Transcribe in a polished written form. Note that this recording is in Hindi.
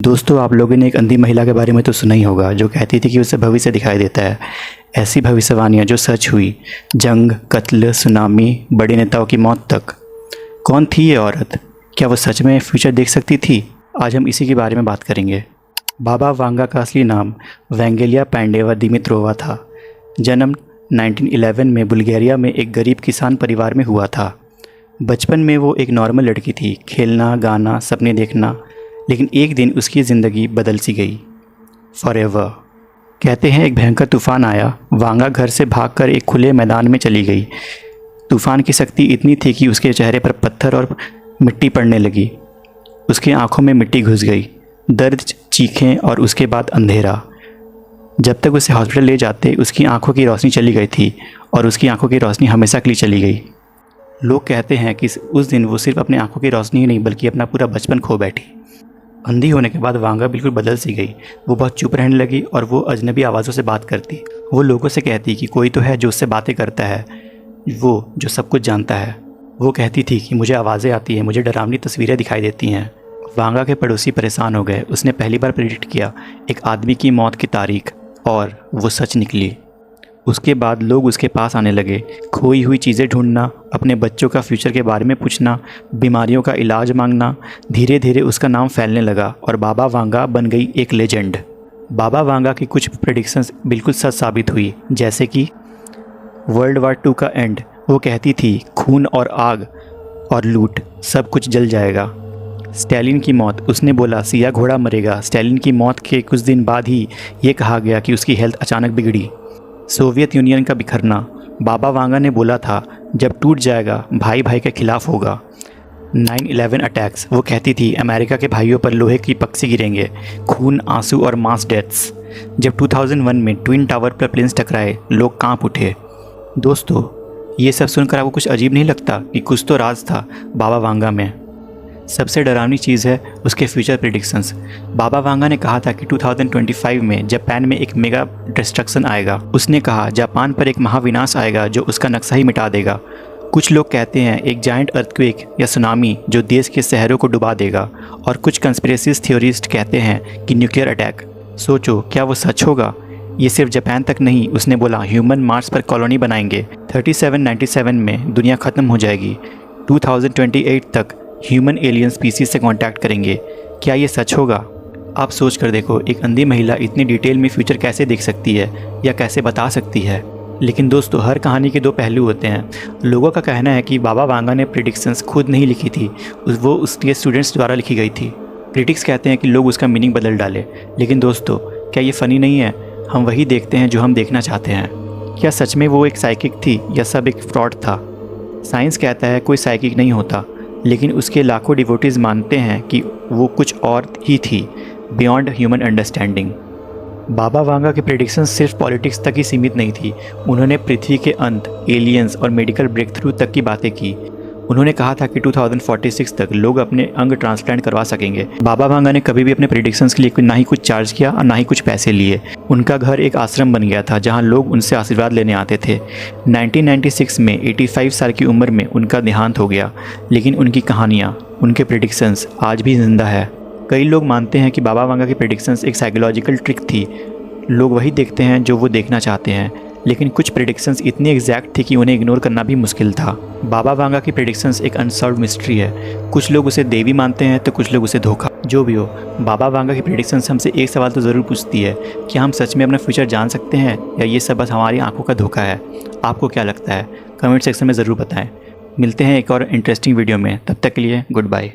दोस्तों, आप लोगों ने एक अंधी महिला के बारे में तो सुना ही होगा जो कहती थी कि उसे भविष्य दिखाई देता है। ऐसी भविष्यवाणियाँ जो सच हुई, जंग, कत्ल, सुनामी, बड़े नेताओं की मौत तक। कौन थी ये औरत? क्या वो सच में फ्यूचर देख सकती थी? आज हम इसी के बारे में बात करेंगे। बाबा वांगा का असली नाम वेंगेलिया पैंडेवा दिमित्रोवा था। जन्म 1911 में बुल्गारिया में एक गरीब किसान परिवार में हुआ था। बचपन में वो एक नॉर्मल लड़की थी, खेलना, गाना, सपने देखना। लेकिन एक दिन उसकी ज़िंदगी बदल सी गई फॉरएवर। कहते हैं एक भयंकर तूफ़ान आया। वांगा घर से भागकर एक खुले मैदान में चली गई। तूफ़ान की शक्ति इतनी थी कि उसके चेहरे पर पत्थर और मिट्टी पड़ने लगी। उसकी आंखों में मिट्टी घुस गई। दर्द, चीखें और उसके बाद अंधेरा। जब तक उसे हॉस्पिटल ले जाते उसकी आंखों की रोशनी चली गई थी और उसकी आंखों की रोशनी हमेशा के लिए चली गई। लोग कहते हैं कि उस दिन वो सिर्फ अपनी आंखों की रोशनी ही नहीं बल्कि अपना पूरा बचपन खो बैठी। अंधी होने के बाद वांगा बिल्कुल बदल सी गई। वो बहुत चुप रहने लगी और वो अजनबी आवाज़ों से बात करती। वो लोगों से कहती कि कोई तो है जो उससे बातें करता है, वो जो सब कुछ जानता है। वो कहती थी कि मुझे आवाज़ें आती हैं, मुझे डरावनी तस्वीरें दिखाई देती हैं। वांगा के पड़ोसी परेशान हो गए। उसने पहली बार प्रेडिक्ट किया एक आदमी की मौत की तारीख और वो सच निकली। उसके बाद लोग उसके पास आने लगे। खोई हुई चीज़ें ढूंढना, अपने बच्चों का फ्यूचर के बारे में पूछना, बीमारियों का इलाज मांगना। धीरे धीरे उसका नाम फैलने लगा और बाबा वांगा बन गई एक लेजेंड। बाबा वांगा की कुछ प्रेडिक्शंस बिल्कुल सच साबित हुई, जैसे कि वर्ल्ड वार 2 का एंड। वो कहती थी खून और आग और लूट, सब कुछ जल जाएगा। स्टालिन की मौत, उसने बोला सिया घोड़ा मरेगा। स्टालिन की मौत के कुछ दिन बाद ही ये कहा गया कि उसकी हेल्थ अचानक बिगड़ी। सोवियत यूनियन का बिखरना, बाबा वांगा ने बोला था जब टूट जाएगा भाई भाई के खिलाफ होगा। 9/11 अटैक्स, वो कहती थी अमेरिका के भाइयों पर लोहे की पक्षी गिरेंगे। खून, आंसू और मास डेथ्स। जब 2001 में ट्विन टावर पर प्लेन्स टकराए, लोग कांप उठे। दोस्तों, ये सब सुनकर आपको कुछ अजीब नहीं लगता कि कुछ तो राज था बाबा वांगा में? सबसे डरावनी चीज़ है उसके फ्यूचर प्रेडिक्शंस। बाबा वांगा ने कहा था कि 2025 में जापान में एक मेगा डिस्ट्रक्शन आएगा। उसने कहा जापान पर एक महाविनाश आएगा जो उसका नक्शा ही मिटा देगा। कुछ लोग कहते हैं एक जायंट अर्थक्वेक या सुनामी जो देश के शहरों को डुबा देगा, और कुछ कंस्पिरेसी थ्योरिस्ट कहते हैं कि न्यूक्लियर अटैक। सोचो, क्या वो सच होगा? ये सिर्फ जापान तक नहीं, उसने बोला ह्यूमन मार्स पर कॉलोनी बनाएंगे। 3797 में दुनिया ख़त्म हो जाएगी। 2028 तक ह्यूमन एलियन स्पीसीज से कांटेक्ट करेंगे। क्या ये सच होगा? आप सोच कर देखो, एक अंधी महिला इतनी डिटेल में फ्यूचर कैसे देख सकती है या कैसे बता सकती है? लेकिन दोस्तों, हर कहानी के दो पहलू होते हैं। लोगों का कहना है कि बाबा वांगा ने प्रेडिक्शंस खुद नहीं लिखी थी, वो उसके स्टूडेंट्स द्वारा लिखी गई थी। क्रिटिक्स कहते हैं कि लोग उसका मीनिंग बदल डाले। लेकिन दोस्तों, क्या ये फ़नी नहीं है? हम वही देखते हैं जो हम देखना चाहते हैं। क्या सच में वो एक साइकिक थी या सब एक फ्रॉड था? साइंस कहता है कोई साइकिक नहीं होता, लेकिन उसके लाखों डिवोटीज़ मानते हैं कि वो कुछ और ही थी, बियॉन्ड ह्यूमन अंडरस्टैंडिंग। बाबा वांगा की प्रेडिक्शंस सिर्फ पॉलिटिक्स तक ही सीमित नहीं थी। उन्होंने पृथ्वी के अंत, एलियंस और मेडिकल ब्रेक थ्रू तक की बातें की। उन्होंने कहा था कि 2046 तक लोग अपने अंग ट्रांसप्लांट करवा सकेंगे। बाबा वांगा ने कभी भी अपने प्रेडिक्शंस के लिए ना ही कुछ चार्ज किया और ना ही कुछ पैसे लिए। उनका घर एक आश्रम बन गया था जहां लोग उनसे आशीर्वाद लेने आते थे। 1996 में 85 साल की उम्र में उनका देहांत हो गया, लेकिन उनकी कहानियाँ, उनके प्रेडिक्शंस आज भी जिंदा है। कई लोग मानते हैं कि बाबा वांगा की प्रेडिक्शंस एक साइकोलॉजिकल ट्रिक थी। लोग वही देखते हैं जो वो देखना चाहते हैं, लेकिन कुछ प्रेडिक्शंस इतनी एग्जैक्ट थी कि उन्हें इग्नोर करना भी मुश्किल था। बाबा वांगा की प्रेडिक्शंस एक अनसॉल्व्ड मिस्ट्री है। कुछ लोग उसे देवी मानते हैं तो कुछ लोग उसे धोखा। जो भी हो, बाबा वांगा की प्रेडिक्शंस हमसे एक सवाल तो ज़रूर पूछती है, क्या हम सच में अपना फ्यूचर जान सकते हैं या ये सब बस हमारी आंखों का धोखा है? आपको क्या लगता है? कमेंट सेक्शन में ज़रूर बताएं। मिलते हैं एक और इंटरेस्टिंग वीडियो में, तब तक के लिए गुड बाय।